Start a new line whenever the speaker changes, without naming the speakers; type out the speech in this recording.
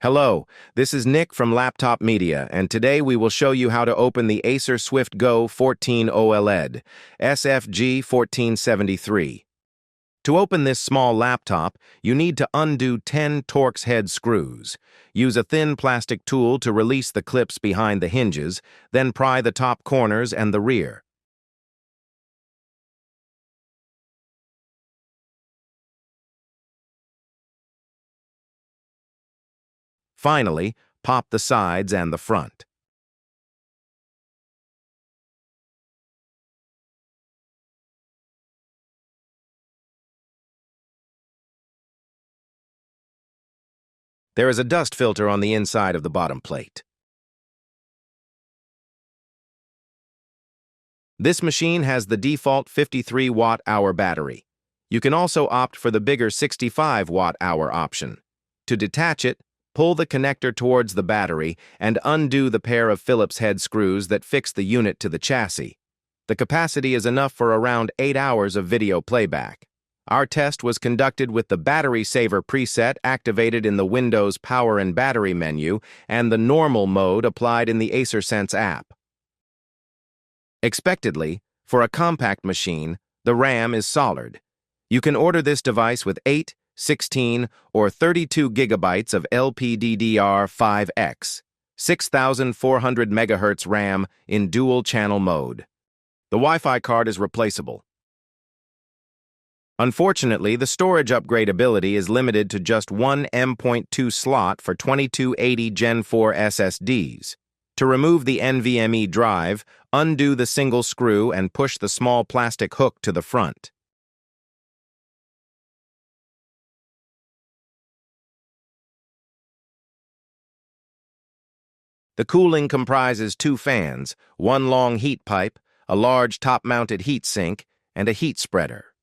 Hello, this is Nick from Laptop Media, and today we will show you how to open the Acer Swift Go 14 OLED, SFG14-73. To open this small laptop, you need to undo 10 Torx head screws. Use a thin plastic tool to release the clips behind the hinges, then pry the top corners and the rear. Finally, pop the sides and the front. There is a dust filter on the inside of the bottom plate. This machine has the default 53 watt-hour battery. You can also opt for the bigger 65 watt-hour option. To detach it, pull the connector towards the battery and undo the pair of Phillips head screws that fix the unit to the chassis. The capacity is enough for around 8 hours of video playback. Our test was conducted with the Battery Saver preset activated in the Windows Power and Battery menu and the Normal mode applied in the AcerSense app. Expectedly, for a compact machine, the RAM is solid. You can order this device with 8, 16, or 32 gigabytes of LPDDR5X, 6400 MHz RAM in dual-channel mode. The Wi-Fi card is replaceable. Unfortunately, the storage upgradability is limited to just one M.2 slot for 2280 Gen 4 SSDs. To remove the NVMe drive, undo the single screw and push the small plastic hook to the front. The cooling comprises 2 fans, one long heat pipe, a large top-mounted heat sink, and a heat spreader.